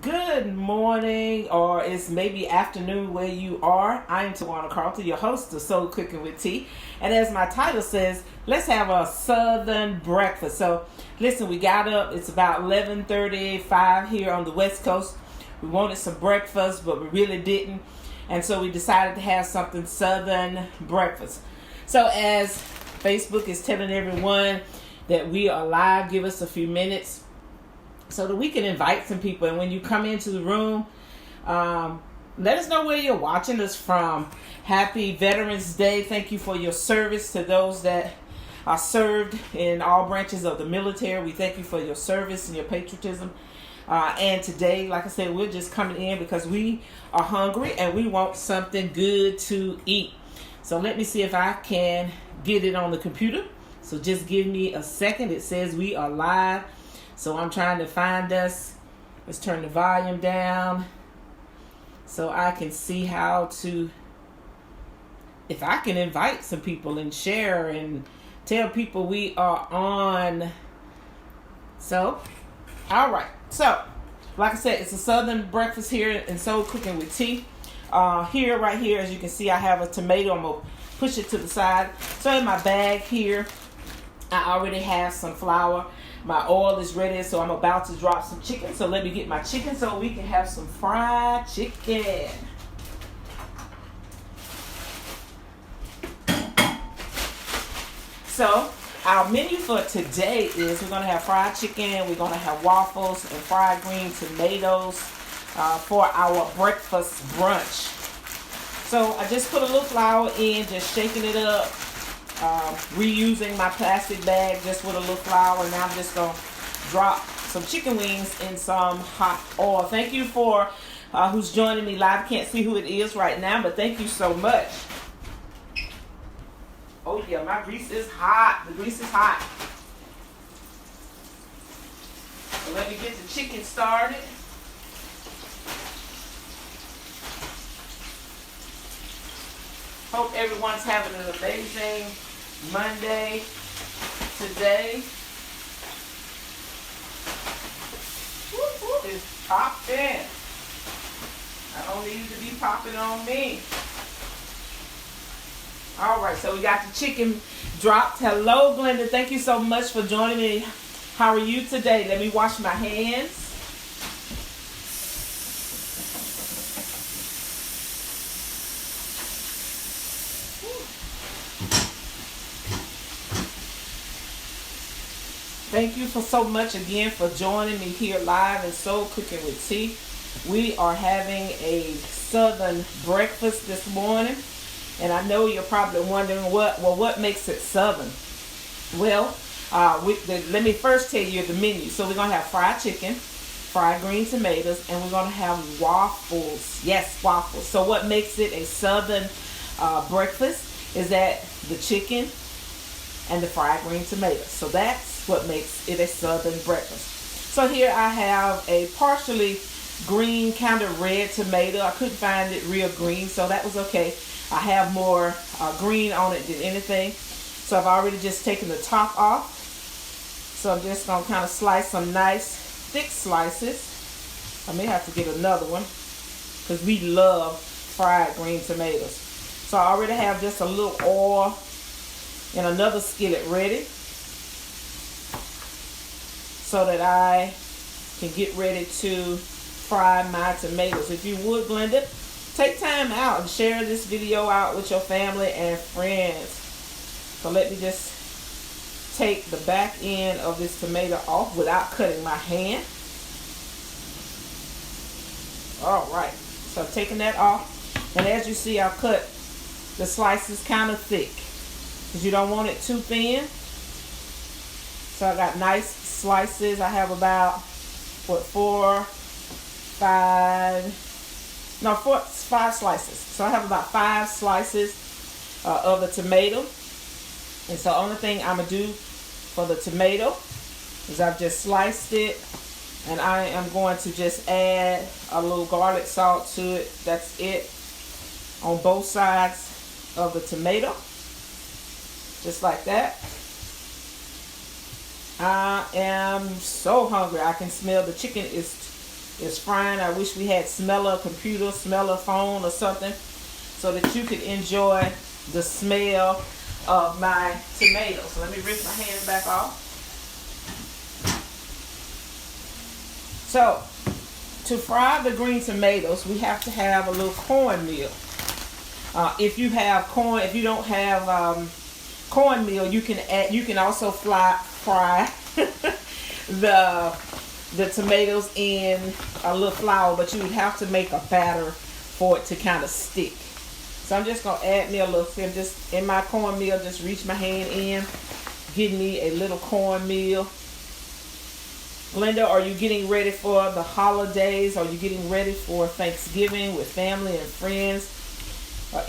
Good morning, or it's maybe afternoon where you are. I'm Tawana Carlton, your host of Soul Cooking with Tea. And as my title says, let's have a Southern breakfast. So listen, we got up. It's about 11:35 here on the West Coast. We wanted some breakfast, but we really didn't. And so we decided to have something Southern breakfast. So as Facebook is telling everyone that we are live, give us a few minutes so that we can invite some people. And when you come into the room, let us know where you're watching us from. Happy Veterans Day. Thank you for your service to those that are served in all branches of the military. We thank you for your service and your patriotism. And today, like I said, we're just coming in because we are hungry and we want something good to eat. So let me see if I can get it on the computer. So just give me a second. It says we are live. So I'm trying to find us. Let's turn the volume down so I can see how to, if I can invite some people and share and tell people we are on. So, all right. So, like I said, it's a Southern breakfast here in Soul Cooking with Tea. Right here, as you can see, I have a tomato. I'm going to push it to the side. So in my bag here, I already have some flour. My oil is ready, so I'm about to drop some chicken. So let me get my chicken so we can have some fried chicken. So our menu for today is we're going to have fried chicken, we're going to have waffles and fried green tomatoes for our breakfast brunch. So I just put a little flour in, just shaking it up. Reusing my plastic bag just with a little flour, and now I'm just going to drop some chicken wings in some hot oil. Thank you for who's joining me live. Can't see who it is right now, but thank you so much. Oh yeah, my grease is hot. The grease is hot. So let me get the chicken started. Hope everyone's having an amazing Monday today. It's popping. I don't need it to be popping on me. All right, so we got the chicken dropped. Hello, Glenda. Thank you so much for joining me. How are you today? Let me wash my hands. Thank you for so much again for joining me here live in Soul Cooking with Tea. We are having a Southern breakfast this morning. And I know you're probably wondering what makes it Southern? Well, let me first tell you the menu. So we're going to have fried chicken, fried green tomatoes, and we're going to have waffles. Yes, waffles. So what makes it a Southern breakfast is that the chicken and the fried green tomatoes. So that's what makes it a Southern breakfast. So here I have a partially green, kind of red tomato. I couldn't find it real green, so that was okay. I have more green on it than anything. So I've already just taken the top off. So I'm just going to kind of slice some nice thick slices. I may have to get another one because we love fried green tomatoes. So I already have just a little oil in another skillet ready so that I can get ready to fry my tomatoes. If you would, Glenda, take time out and share this video out with your family and friends. So let me just take the back end of this tomato off without cutting my hand. All right, so I'm taking that off. And as you see, I'll cut the slices kind of thick because you don't want it too thin. So I got nice slices. I have about, five slices. So I have about 5 slices of the tomato. And so the only thing I'm going to do for the tomato is I've just sliced it. And I am going to just add a little garlic salt to it. That's it. On both sides of the tomato. Just like that. I am so hungry. I can smell the chicken is is frying. I wish we had smeller computer, smeller phone or something so that you could enjoy the smell of my tomatoes. So let me rinse my hands back off. So to fry the green tomatoes, we have to have a little cornmeal. If you have corn, if you don't have cornmeal, you can add. You can also fry the tomatoes in a little flour, but you would have to make a batter for it to kind of stick. So I'm just gonna add me a little. I'm just in my cornmeal. Just reach my hand in, give me a little cornmeal. Glenda, are you getting ready for the holidays? Are you getting ready for Thanksgiving with family and friends?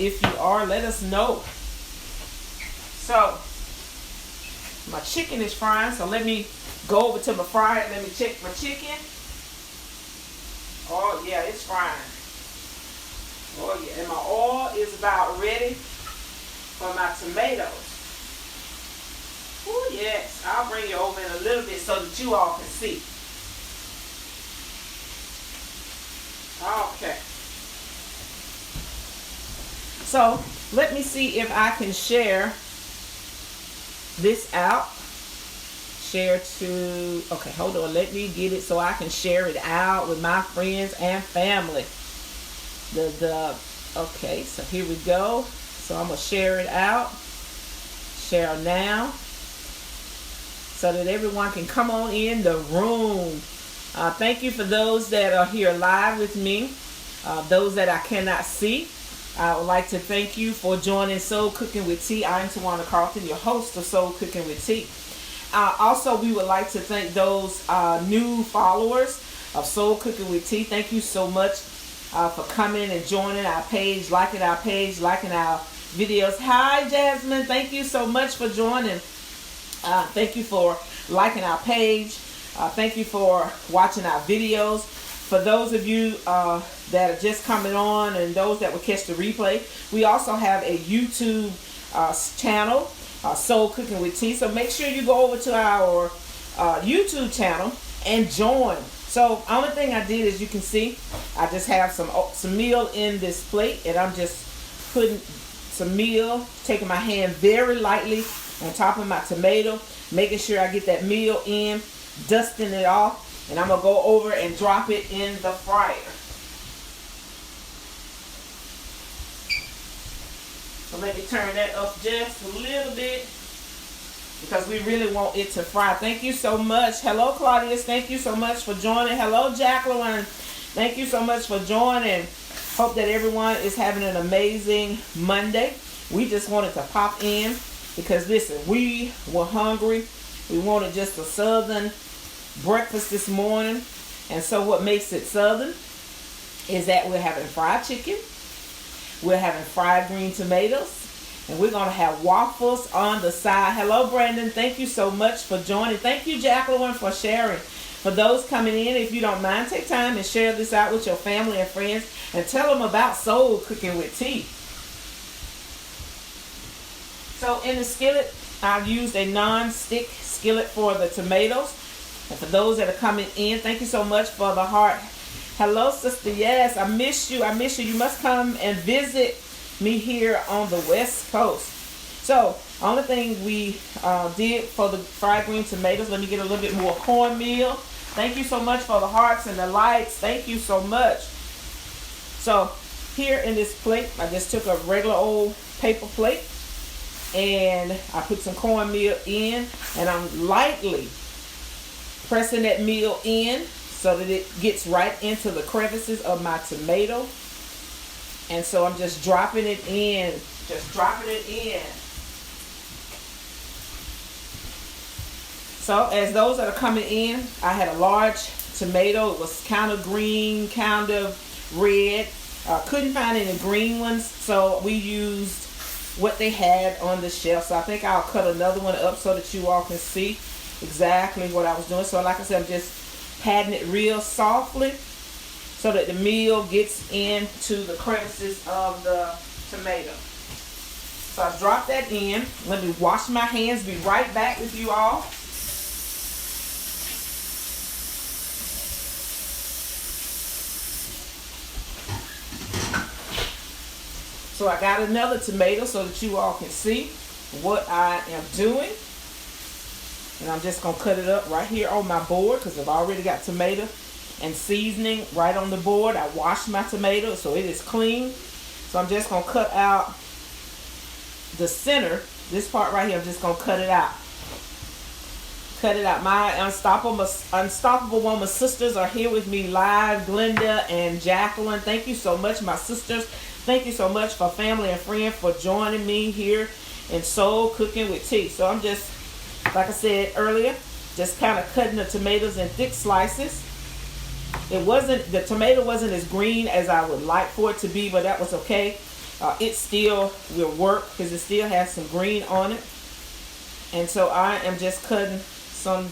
If you are, let us know. So, my chicken is frying, so let me go over to my fryer. Let me check my chicken. Oh, yeah, it's frying. Oh, yeah, and my oil is about ready for my tomatoes. Oh, yes, I'll bring you over in a little bit so that you all can see. Okay. So let me see if I can share this out. Share to, okay, hold on. Let me get it so I can share it out with my friends and family. Okay, so here we go. So I'm going to share it out. Share now. So that everyone can come on in the room. Thank you for those that are here live with me. Those that I cannot see. I would like to thank you for joining Soul Cooking with T. I'm Tawana Carlton, your host of Soul Cooking with T. Also, we would like to thank those new followers of Soul Cooking with T. Thank you so much for coming and joining our page, liking our videos. Hi, Jasmine. Thank you so much for joining. Thank you for liking our page. Thank you for watching our videos. For those of you that are just coming on and those that will catch the replay, we also have a YouTube channel, Soul Cooking with T. So make sure you go over to our YouTube channel and join. So only thing I did, as you can see, I just have some meal in this plate, and I'm just putting some meal, taking my hand very lightly on top of my tomato, making sure I get that meal in, dusting it off, and I'm going to go over and drop it in the fryer. So let me turn that up just a little bit because we really want it to fry. Thank you so much. Hello, Claudius. Thank you so much for joining. Hello, Jacqueline. Thank you so much for joining. Hope that everyone is having an amazing Monday. We just wanted to pop in because, listen, we were hungry. We wanted just a southern breakfast this morning. And so what makes it southern is that we're having fried chicken. We're having fried green tomatoes. And we're going to have waffles on the side. Hello, Brandon. Thank you so much for joining. Thank you, Jacqueline, for sharing. For those coming in, if you don't mind, take time and share this out with your family and friends. And tell them about Soul Cooking with T. So in the skillet, I've used a non-stick skillet for the tomatoes. And for those that are coming in, thank you so much for the heart. Hello, sister. Yes, I miss you. I miss you. You must come and visit me here on the West Coast. So, only thing we did for the fried green tomatoes, let me get a little bit more cornmeal. Thank you so much for the hearts and the lights. Thank you so much. So, here in this plate, I just took a regular old paper plate and I put some cornmeal in, and I'm lightly pressing that meal in so that it gets right into the crevices of my tomato. And so I'm just dropping it in. Just dropping it in. So as those that are coming in, I had a large tomato. It was kind of green, kind of red. Couldn't find any green ones, so we used what they had on the shelf. So I think I'll cut another one up so that you all can see exactly what I was doing. So like I said, I'm just patting it real softly so that the meal gets into the crevices of the tomato. So I drop that in. Let me wash my hands. Be right back with you all. So I got another tomato so that you all can see what I am doing. And I'm just going to cut it up right here on my board because I've already got tomato and seasoning right on the board. I washed my tomato so it is clean. So I'm just going to cut out the center. This part right here, I'm just going to cut it out. Cut it out. My Unstoppable Woman sisters are here with me live. Glenda and Jacqueline. Thank you so much, my sisters. Thank you so much for family and friends for joining me here in Soul Cooking with T. So I'm just, like I said earlier, just kind of cutting the tomatoes in thick slices. The tomato wasn't as green as I would like for it to be, but that was okay. It still will work because it still has some green on it. And so I am just cutting some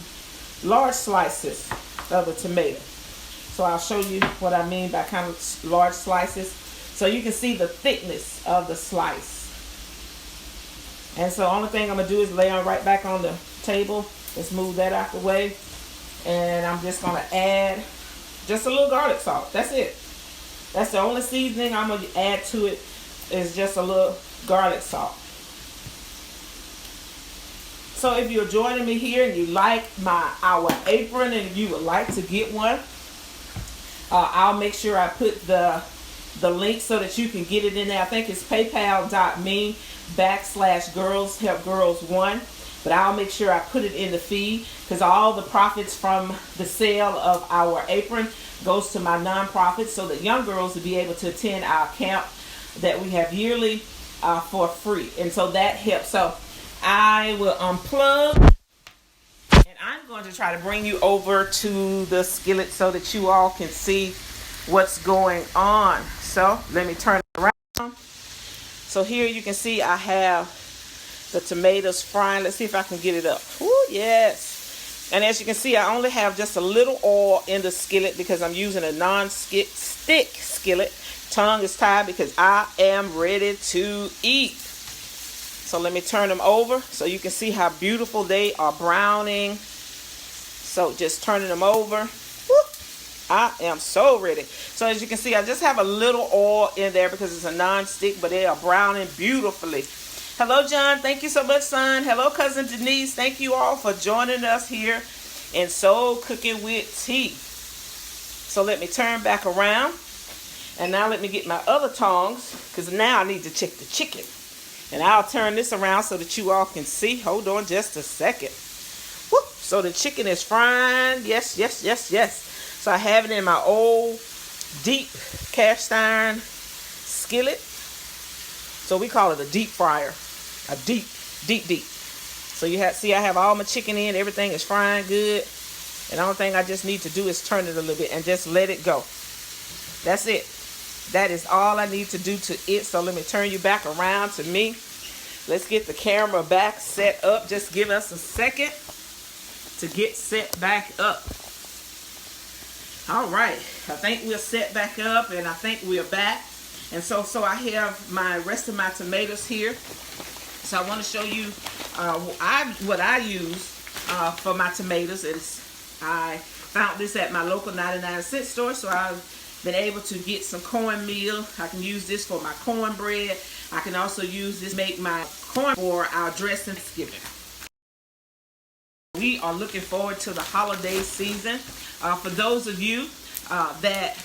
large slices of the tomato. So I'll show you what I mean by kind of large slices. So you can see the thickness of the slice. And so the only thing I'm going to do is lay them right back on the table. Let's move that out the way. And I'm just going to add just a little garlic salt. That's it. That's the only seasoning I'm going to add to it, is just a little garlic salt. So if you're joining me here and you like our apron and you would like to get one, I'll make sure I put the link so that you can get it in there. I think it's paypal.me/girlshelpgirls1. But I'll make sure I put it in the feed because all the profits from the sale of our apron goes to my nonprofit so that young girls will be able to attend our camp that we have yearly for free. And so that helps. So I will unplug and I'm going to try to bring you over to the skillet so that you all can see what's going on. So let me turn it around. So here you can see I have the tomatoes frying. Let's see if I can get it up. Oh yes. And as you can see, I only have just a little oil in the skillet because I'm using a non-stick skillet. Tongue is tied because I am ready to eat. So let me turn them over so you can see how beautiful they are browning. So just turning them over. Woo, I am so ready. So as you can see, I just have a little oil in there because it's a non-stick, but they are browning beautifully. Hello, John. Thank you so much, son. Hello, cousin Denise. Thank you all for joining us here in Soul Cooking with T. So let me turn back around. And now let me get my other tongs because now I need to check the chicken. And I'll turn this around so that you all can see. Hold on just a second. Whoop. So the chicken is frying. Yes, yes, yes, yes. So I have it in my old deep cast iron skillet. So we call it a deep fryer. A deep. So you see I have all my chicken in. Everything is frying good. And the only thing I just need to do is turn it a little bit and just let it go. That's it. That is all I need to do to it. So let me turn you back around to me. Let's get the camera back set up. Just give us a second to get set back up. All right. I think we're set back up and I think we're back. And so I have my rest of my tomatoes here. So I want to show you what I use for my tomatoes. I found this at my local 99-cent store. So I've been able to get some cornmeal. I can use this for my cornbread. I can also use this to make my corn for our dressing Thanksgiving. We are looking forward to the holiday season. For those of you that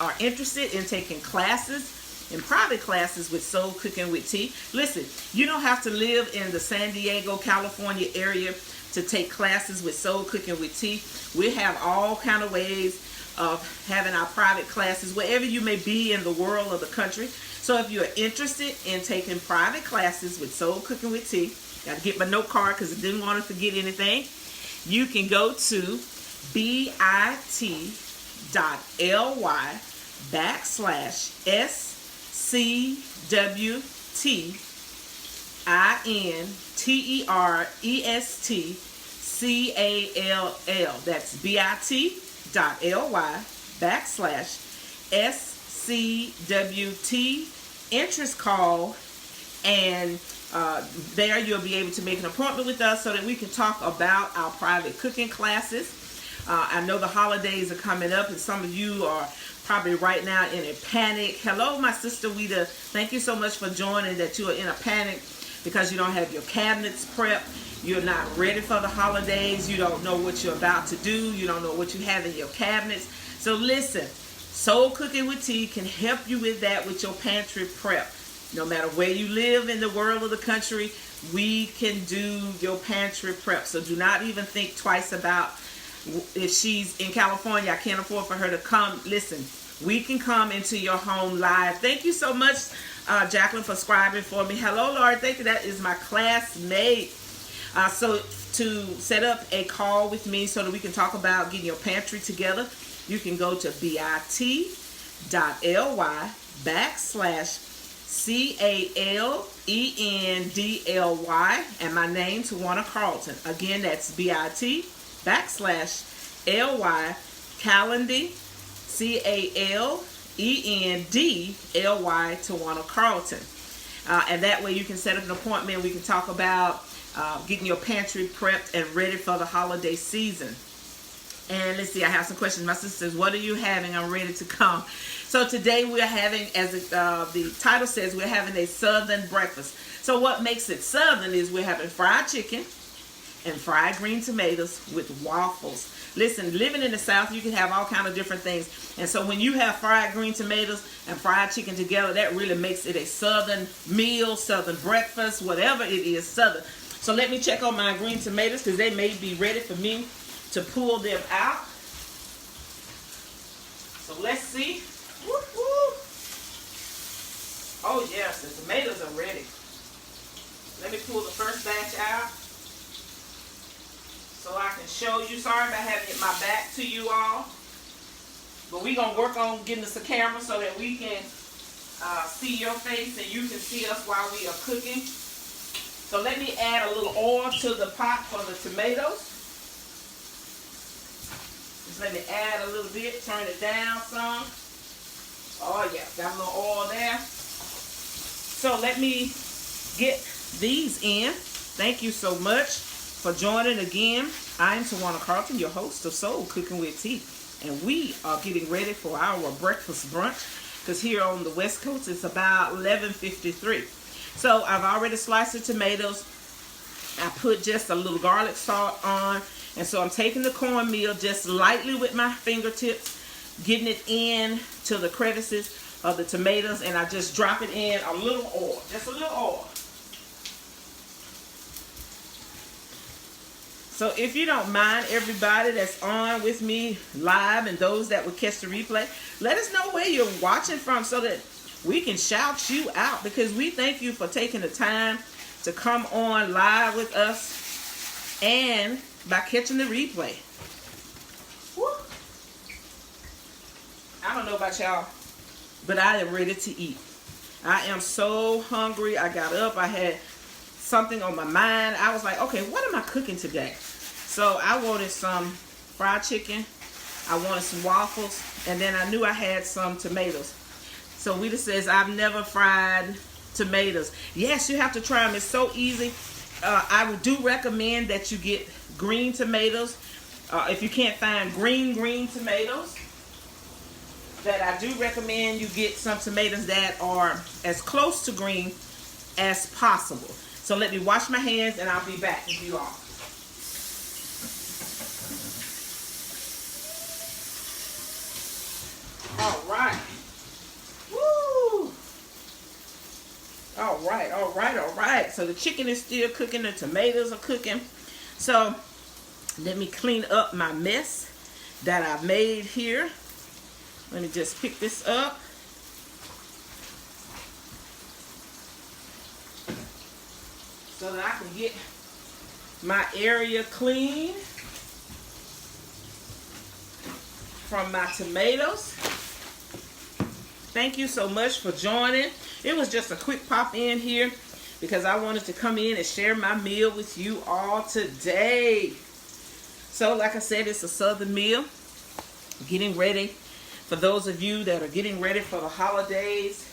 are interested in taking classes, in private classes with Soul Cooking with T, listen, you don't have to live in the San Diego, California area to take classes with Soul Cooking with T. We have all kind of ways of having our private classes wherever you may be in the world or the country. So if you're interested in taking private classes with Soul Cooking with T, got to get my note card because I didn't want to forget anything. You can go to bit.ly/SCWTINTERESTCALL. That's bit.ly/SCWT interest call, and there you'll be able to make an appointment with us so that we can talk about our private cooking classes. I know the holidays are coming up, and some of you are probably right now in a panic. Hello, my sister Wita. Thank you so much for joining. That you are in a panic because you don't have your cabinets prepped. You're not ready for the holidays. You don't know what you're about to do. You don't know what you have in your cabinets. So listen, Soul Cooking with T can help you with that, with your pantry prep. No matter where you live in the world or the country, we can do your pantry prep. So do not even think twice about if she's in California, I can't afford for her to come. Listen, we can come into your home live. Thank you so much, Jacqueline, for scribing for me. Hello, Lord. Thank you. That is my classmate. So to set up a call with me so that we can talk about getting your pantry together, you can go to bit.ly/CALENDLY and my name, Tawana Carlton. Again, that's bit.ly/LY Calendly, CALENDLY, Tawana Carlton. And that way you can set up an appointment. We can talk about getting your pantry prepped and ready for the holiday season. And let's see, I have some questions. My sister says, what are you having? I'm ready to come. So today we're having, as the title says, we're having a Southern breakfast. So what makes it Southern is we're having fried chicken and fried green tomatoes with waffles. Listen, living in the South, you can have all kind of different things. And so when you have fried green tomatoes and fried chicken together, that really makes it a Southern meal, Southern breakfast, whatever it is, Southern. So let me check on my green tomatoes because they may be ready for me to pull them out. So let's see. Woo-hoo. Oh yes, the tomatoes are ready. Let me pull the first batch out so I can show you. Sorry about having my back to you all, but we're gonna work on getting us a camera so that we can see your face and you can see us while we are cooking. So let me add a little oil to the pot for the tomatoes. Just let me add a little bit, turn it down some. Oh yeah, got a little oil there. So let me get these in. Thank you so much for joining again. I'm Tawana Carlton, your host of Soul Cooking with T. And we are getting ready for our breakfast brunch because here on the West Coast it's about 11:53. So I've already sliced the tomatoes. I put just a little garlic salt on. And so I'm taking the cornmeal just lightly with my fingertips, getting it in to the crevices of the tomatoes, and I just drop it in a little oil, just a little oil. So if you don't mind, everybody that's on with me live and those that will catch the replay, let us know where you're watching from so that we can shout you out, because we thank you for taking the time to come on live with us and by catching the replay. Woo. I don't know about y'all, but I am ready to eat. I am so hungry. I got up. I had something on my mind. I was like, okay, what am I cooking today? So I wanted some fried chicken. I wanted some waffles. And then I knew I had some tomatoes. So Wita says, I've never fried tomatoes. Yes, you have to try them. It's so easy. I do recommend that you get green tomatoes. If you can't find green tomatoes, that I do recommend you get some tomatoes that are as close to green as possible. So let me wash my hands and I'll be back with you all. All right. Woo! All right. So the chicken is still cooking. The tomatoes are cooking. So let me clean up my mess that I made here. Let me just pick this up. So that I can get my area clean from my tomatoes. Thank you so much for joining. It was just a quick pop in here because I wanted to come in and share my meal with you all today. So like I said, it's a Southern meal. Getting ready for those of you that are getting ready for the holidays,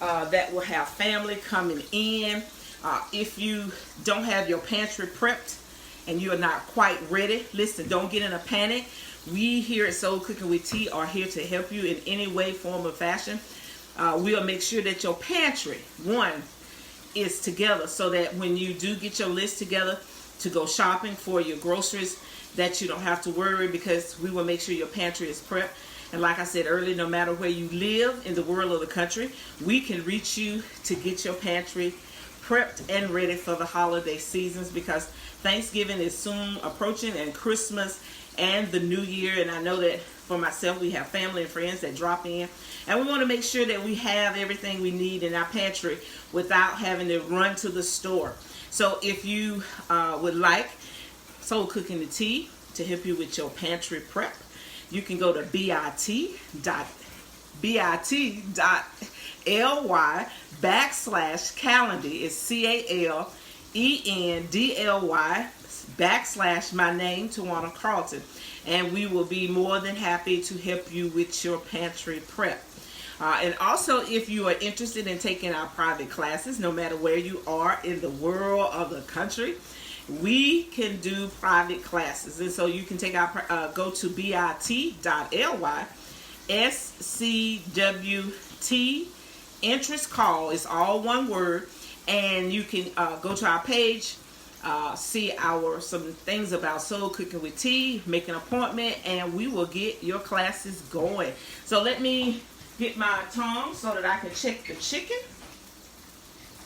that will have family coming in. If you don't have your pantry prepped and you are not quite ready, listen, don't get in a panic. We here at Soul Cooking with T are here to help you in any way, form, or fashion. We'll make sure that your pantry, one, is together so that when you do get your list together to go shopping for your groceries, that you don't have to worry, because we will make sure your pantry is prepped. And like I said earlier, no matter where you live in the world or the country, we can reach you to get your pantry prepped and ready for the holiday seasons, because Thanksgiving is soon approaching, and Christmas and the New Year. And I know that for myself, we have family and friends that drop in, and we want to make sure that we have everything we need in our pantry without having to run to the store. So if you would like Soul Cooking with T to help you with your pantry prep, you can go to bit.ly/Calendly. It's CALENDLY/my name, Tawana Carlton. And we will be more than happy to help you with your pantry prep. And also, if you are interested in taking our private classes, no matter where you are in the world or the country, we can do private classes. And so you can take our go to bit.ly/SCWT interest call. It's all one word, and you can go to our page, see some things about Soul Cooking with T, make an appointment, and we will get your classes going. So let me get my tongs so that I can check the chicken,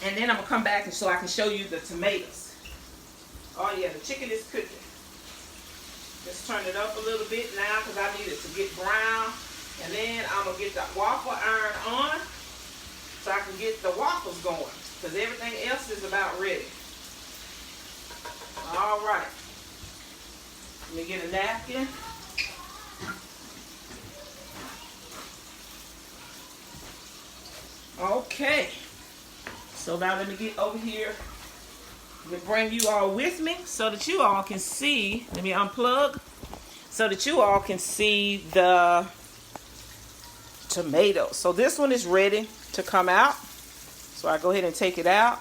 and then I'm gonna come back and so I can show you the tomatoes. Oh yeah, the chicken is cooking. Just turn it up a little bit now because I need it to get brown, and then I'm gonna get the waffle iron on so I can get the waffles going, because everything else is about ready. All right, let me get a napkin. Okay, so now let me get over here to bring you all with me so that you all can see. Let me unplug so that you all can see the tomatoes. So this one is ready to come out, so I go ahead and take it out.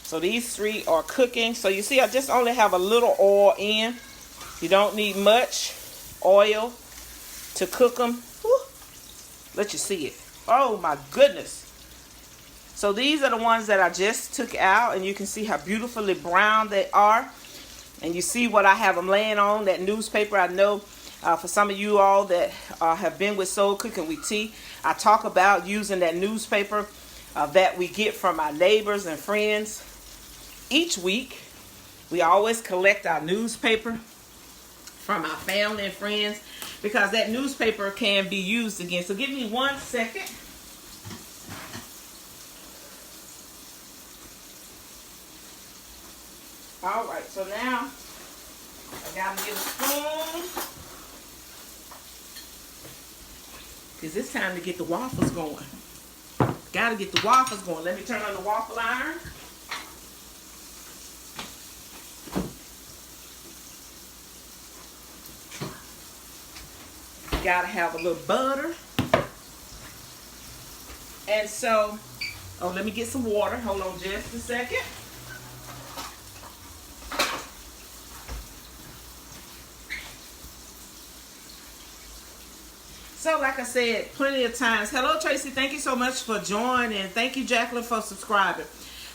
So these three are cooking. So you see, I just only have a little oil in. You don't need much oil to cook them. Woo. Let you see it. Oh my goodness. So these are the ones that I just took out, and you can see how beautifully brown they are. And you see what I have them laying on, that newspaper. I know for some of you all that have been with Soul Cooking with T, I talk about using that newspaper that we get from our neighbors and friends. Each week, we always collect our newspaper from our family and friends, because that newspaper can be used again. So give me 1 second. All right, so now I gotta get a spoon, because it's time to get the waffles going. Gotta get the waffles going. Let me turn on the waffle iron. Gotta have a little butter. And so, let me get some water. Hold on just a second. So like I said, plenty of times. Hello, Tracy. Thank you so much for joining. Thank you, Jacqueline, for subscribing.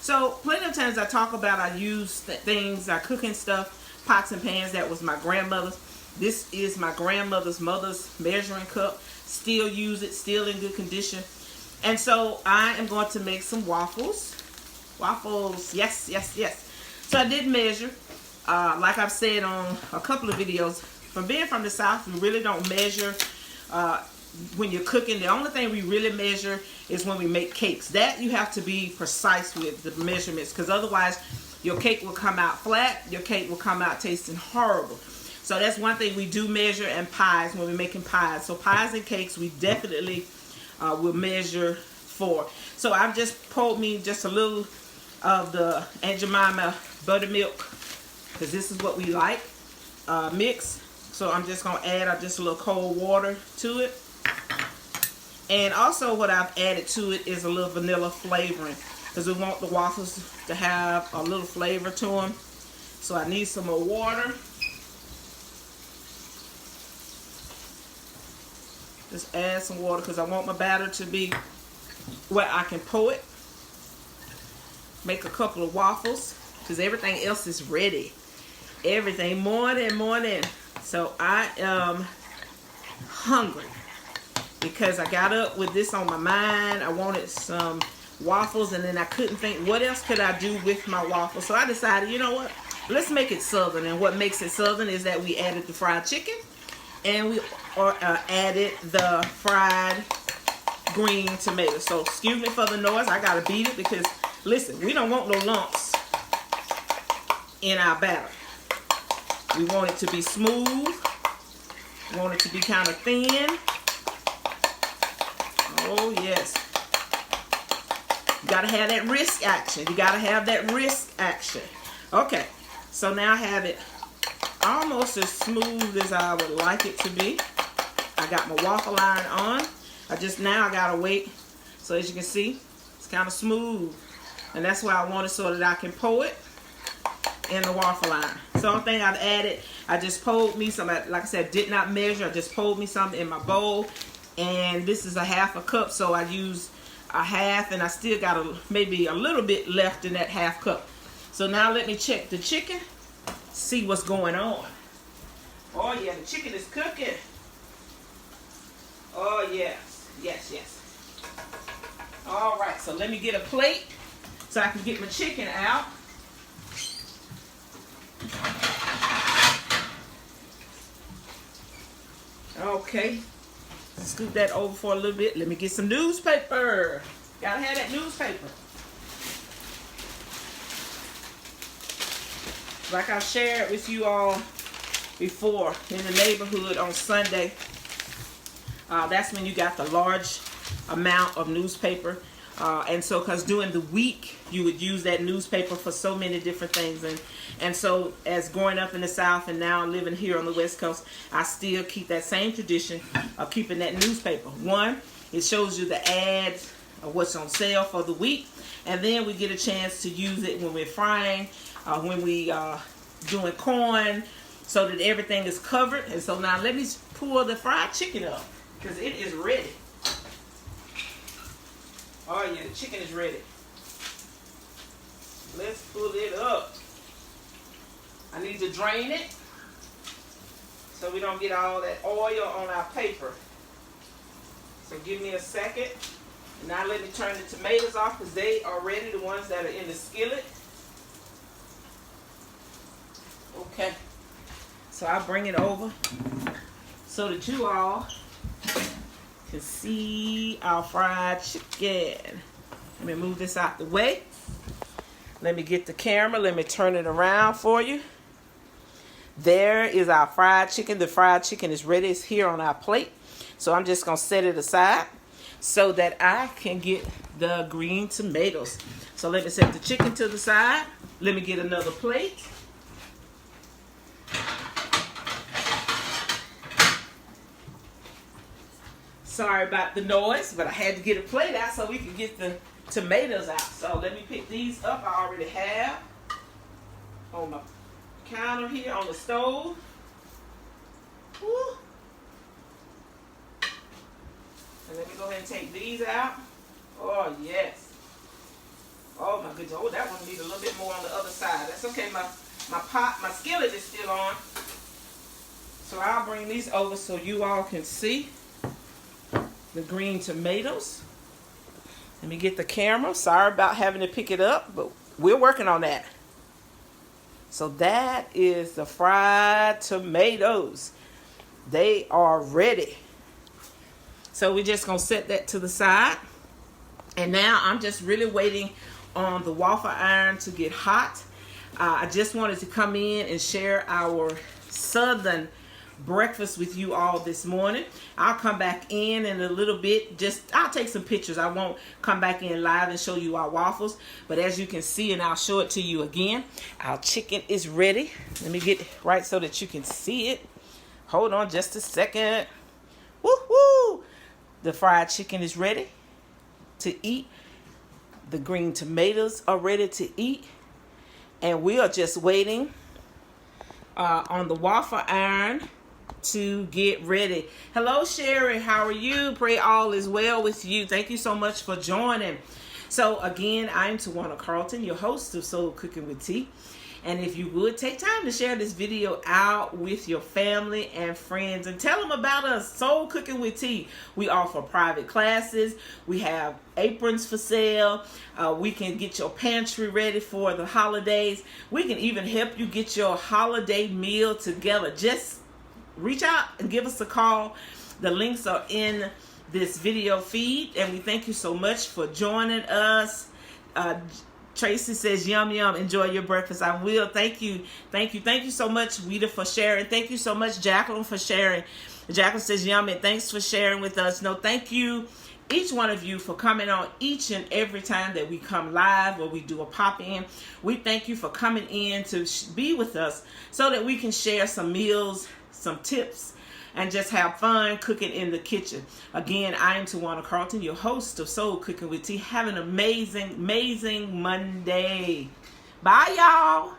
So plenty of times I talk about, I use things, I cooking stuff, pots and pans that was my grandmother's. This is my grandmother's mother's measuring cup. Still use it, still in good condition. And so I am going to make some waffles. Waffles, yes, yes, yes. So I did measure. Like I've said on a couple of videos, from being from the South, we really don't measure when you're cooking. The only thing we really measure is when we make cakes. That you have to be precise with the measurements, because otherwise your cake will come out flat, your cake will come out tasting horrible. So that's one thing we do measure, and pies, when we're making pies. So pies and cakes we definitely will measure for. So I've just poured me just a little of the Aunt Jemima buttermilk, because this is what we like, mix. So I'm just going to add just a little cold water to it. And also what I've added to it is a little vanilla flavoring, because we want the waffles to have a little flavor to them. So I need some more water. Just add some water because I want my batter to be where I can pour it. Make a couple of waffles because everything else is ready. Everything, morning. So I am hungry because I got up with this on my mind. I wanted some waffles, and then I couldn't think what else could I do with my waffles. So I decided, you know what? Let's make it Southern. And what makes it Southern is that we added the fried chicken, and we added the fried green tomatoes. So excuse me for the noise. I gotta beat it because listen, we don't want no lumps in our batter. We want it to be smooth. We want it to be kind of thin. Oh yes. You gotta have that wrist action. You gotta have that wrist action. Okay, so now I have it almost as smooth as I would like it to be. I got my waffle iron on. I gotta wait. So as you can see, it's kind of smooth. And that's why I want it so that I can pour it in the waffle iron. So the only thing I've added, I just poured me some, like I said, did not measure. I just poured me some in my bowl. And this is a half a cup, so I used a half, and I still got maybe a little bit left in that half cup. So now let me check the chicken, see what's going on. Oh yeah, the chicken is cooking. Oh yes, yes. All right, so let me get a plate so I can get my chicken out. Okay, scoop that over for a little bit. Let me get some newspaper. Gotta have that newspaper. Like I shared with you all before, in the neighborhood on Sunday, that's when you got the large amount of newspaper. And so, because during the week, you would use that newspaper for so many different things. And so, as growing up in the South and now living here on the West Coast, I still keep that same tradition of keeping that newspaper. One, it shows you the ads of what's on sale for the week. And then we get a chance to use it when we're frying, when we doing corn, so that everything is covered. And so now let me pour the fried chicken up because it is ready. Oh yeah, the chicken is ready. Let's pull it up. I need to drain it so we don't get all that oil on our paper. So give me a second. Now let me turn the tomatoes off because they are ready, the ones that are in the skillet. Okay. So I'll bring it over so that you all can see our fried chicken. Let me move this out the way. Let me get the camera. Let me turn it around for you. There is our fried chicken. The fried chicken is ready. It's here on our plate. So I'm just going to set it aside so that I can get the green tomatoes. So let me set the chicken to the side. Let me get another plate. Sorry about the noise, but I had to get a plate out so we could get the tomatoes out. So let me pick these up. I already have on my counter here on the stove. Woo. And let me go ahead and take these out. Oh yes. Oh my goodness. Oh, that one needs a little bit more on the other side. That's okay. My skillet is still on. So I'll bring these over so you all can see the green tomatoes. Let me get the camera. Sorry about having to pick it up, but we're working on that. So that is the fried tomatoes. They are ready. So we're just going to set that to the side. And now I'm just really waiting on the waffle iron to get hot. I just wanted to come in and share our Southern breakfast with you all this morning. I'll come back in a little bit. I'll take some pictures. I won't come back in live and show you our waffles, but as you can see, and I'll show it to you again, our chicken is ready. Let me get it right so that you can see it. Hold on just a second. Woo-hoo! The fried chicken is ready to eat. The green tomatoes are ready to eat, and we are just waiting on the waffle iron to get ready. Hello, Sherry. How are you? Pray all is well with you. Thank you so much for joining. So again, I'm Tawana Carlton, your host of Soul Cooking with T. And if you would take time to share this video out with your family and friends and tell them about us, Soul Cooking with T. We offer private classes. We have aprons for sale. We can get your pantry ready for the holidays. We can even help you get your holiday meal together. Just reach out and give us a call. The links are in this video feed. And we thank you so much for joining us. Tracy says, yum, yum, enjoy your breakfast. I will. Thank you. Thank you. Thank you so much, Rita, for sharing. Thank you so much, Jacqueline, for sharing. Jacqueline says, yum, and thanks for sharing with us. No, thank you, each one of you, for coming on each and every time that we come live or we do a pop-in. We thank you for coming in to be with us so that we can share some meals, some tips, and just have fun cooking in the kitchen. Again, I am Tawana Carlton, your host of Soul Cooking with T. Have an amazing, amazing Monday. Bye, y'all.